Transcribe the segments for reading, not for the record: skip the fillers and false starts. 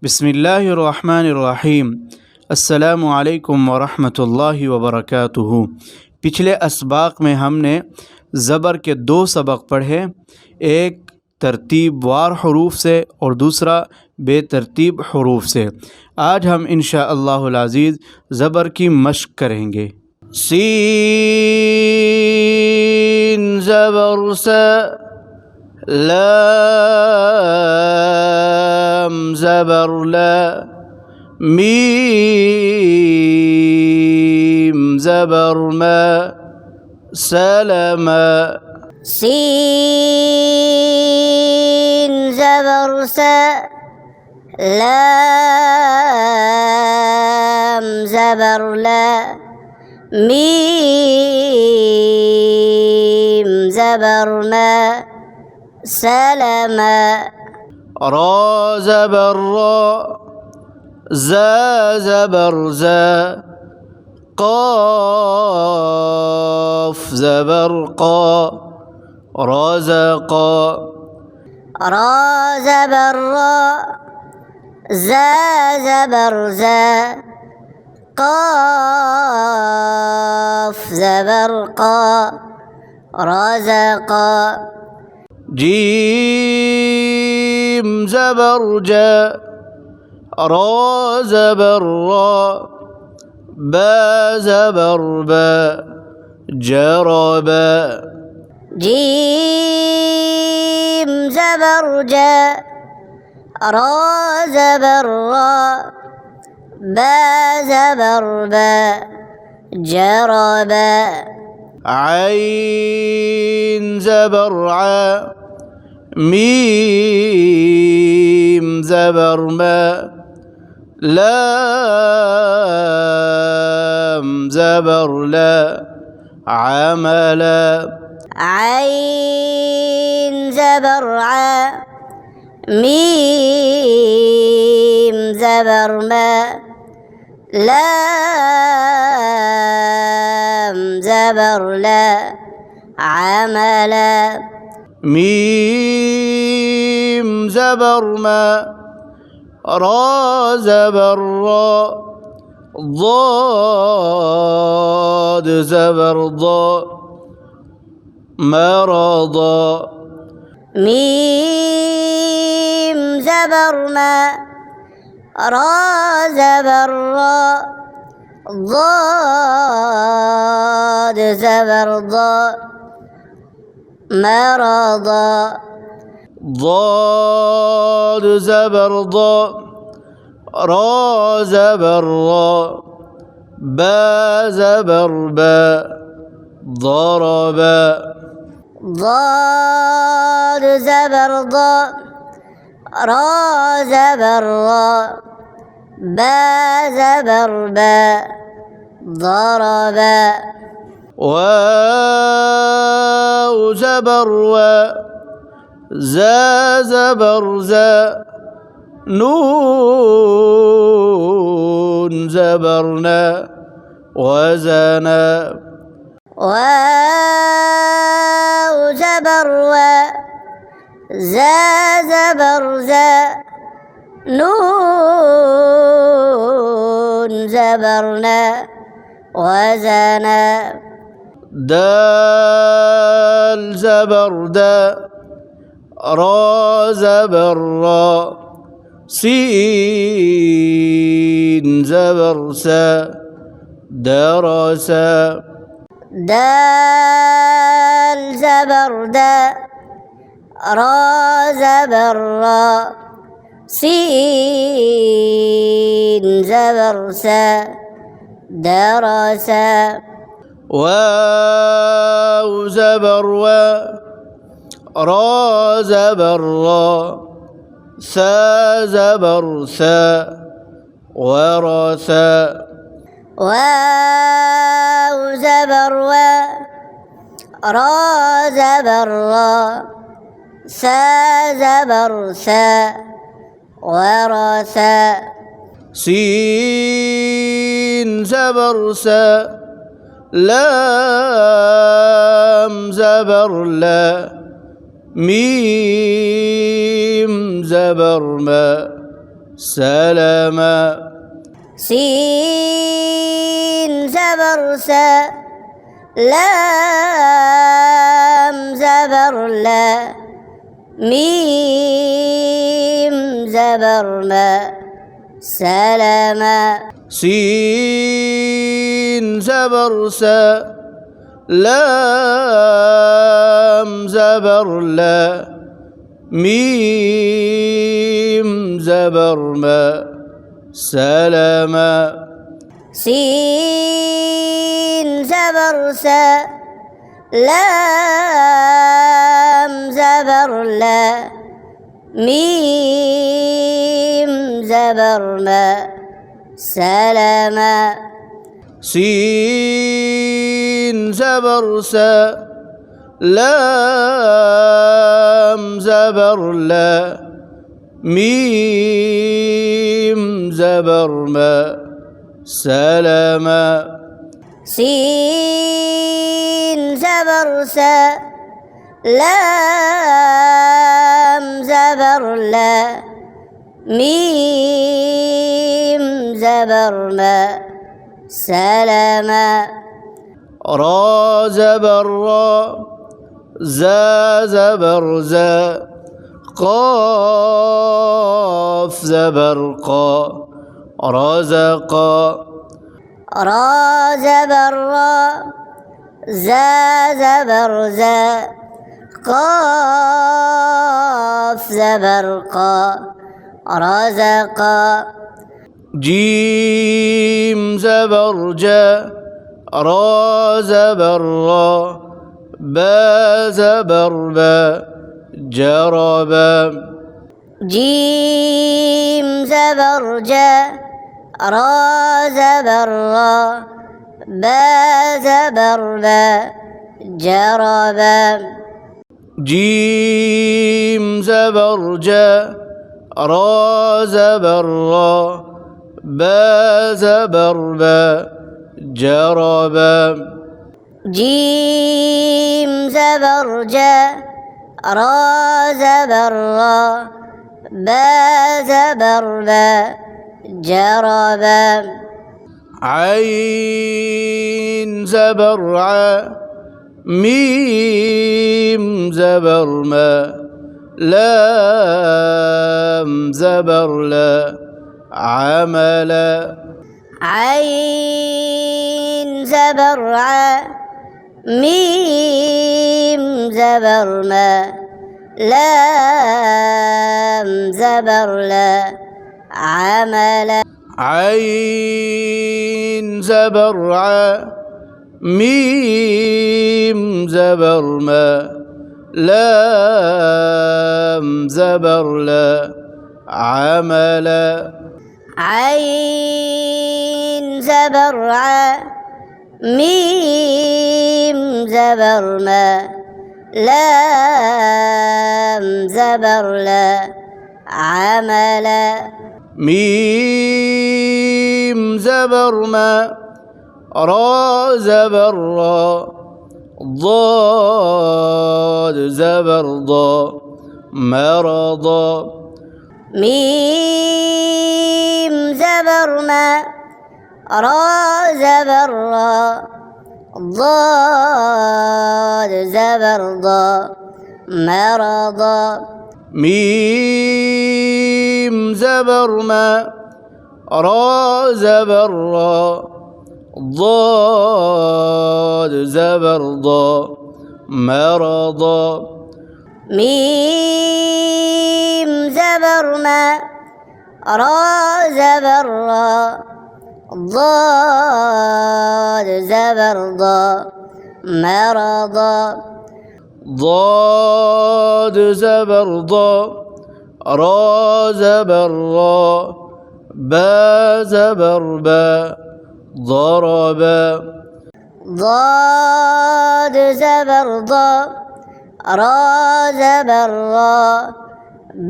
बिस्मिल्लाहिर्रहमानिर्रहीम। अस्सलामु अलैकुम वरहमतुल्लाहि वबरकातुहू। पिछले असबाक में हमने ज़बर के दो सबक पढ़े, एक तरतीब वार हरूफ से और दूसरा बेतरतीब हरूफ से। आज हम इंशाअल्लाहुल अज़ीज़ ज़बर की मश्क करेंगे। सीन ज़बर से, लाम ज़बर ला, मीम ज़बर मा, सलमा। सीन ज़बर से, लाम ज़बर ला, मीम ज़बर मा, सलमा। रा ज़बर रा, ज़ा ज़बर ज़ा, क़ाफ़ ज़बर क़ा, रज़क़ा। रा ज़बर रा, ज़ा ज़बर ज़ा, क़ाफ़ ज़बर क़ा, रज़क़ा। जीम ज़बर जा, रा ज़बर रा, बा ज़बर बा, जरबा। जीम ज़बर जा, रा ज़बर रा, बा ज़बर बा, जरबा। आइन ज़बर आ, मीम ज़बर मा, लाम ज़बर ला, अमला। आइन ज़बर आ, मीम ज़बर मा, लाम ज़बर ला, अमला। मीम ज़बर मा, रा ज़बर रा, ضاد ज़बर ضा, मरदा। मीम ज़बर मा, रा ज़बर रा, ضاد ज़बर ضा, मरदा। ضاد ज़बर ضا، را ज़बर را، با ज़बर با، ضربا। ضاد ज़बर ضا، را ज़बर را، با ज़बर با، ضربا. واو ज़बर وا، زا ज़बर زا، نون ज़बर نا، وزنا. واو ज़बर وا، زا ज़बर زا، نون ज़बर نا، وزنا. دال ज़बर دا، را ज़बर را، سين ज़बर سا، درسا. دال ज़बर دا، را ज़बर را، سين ज़बर سا، درسا. واو ज़बर وا، را ज़बर را، ثا ज़बर ثا، ورثا. واو ज़बर وا، را ज़बर را، ثا ज़बर ثا، ورثا. سين ज़बर سا، لام ज़बर لا، ميم ज़बर ما، سلما. سين زبر سا لام زبر لا ميم زبر ما سلما. سين زبر سا لام زبر لا ميم زبر ما سلما. سين زبر سا لام زبر لا ميم زبر ما سلما. سين زبر سا لام زبر لا ميم زبر ما سلما. سين زبر سا لام زبر لا ميم زبر ما سلما. را زبر را زا زبر زا قاف زبر قا رزقا. را زبر را زا زبر زا قاف زبر قا رزقا. جيم زبر جا را زبر را با زبر با جربا. جيم زبر جا را زبر را با زبر با جربا. جيم زبر جا را زبر را با زبر با جربا. جيم زبر جا را زبر را با زبر با جربا. عين زبر ع ميم زبر ما لام زبر لا عملا. عين زبر ع ميم زبر ما لام زبر لا عملا. عين زبر ع ميم زبر ما لام زبر لا عملا. عين زبر ع ميم زبر ما لام زبر لا عملا. ميم زبر ما را زبر را ضاد زبر ضا مرضا. ميم زبر ما را زبر را ضاد زبر ضا مرضا. ميم زبر ما را زبر را ضاد زبر ضا مرضا. ميم زبر ما را زبر را ضاد زبر ضا مرضا. ضاد زبر ضا را زبر را با زبر با ضربا. ضاد زبر ضا را زبر را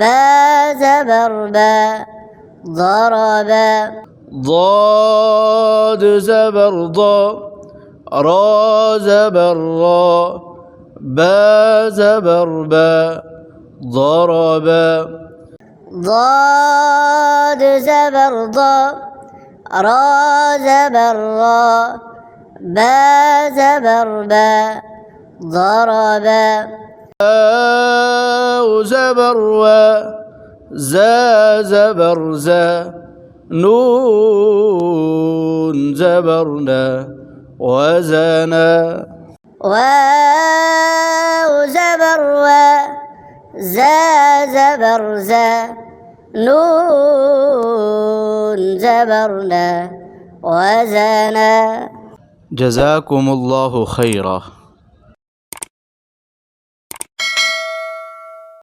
با زبر با ضربا. ضاد زبر ضا را زبر را با زبر با ضربا. ضاد زبر ضا را زبر را با زبر با ضرب واو زبر وا زا زبر زا نون زبرنا وزنا واو زبر وا زا زبر زا نون زبرنا وزنا جزاكم الله خيرا.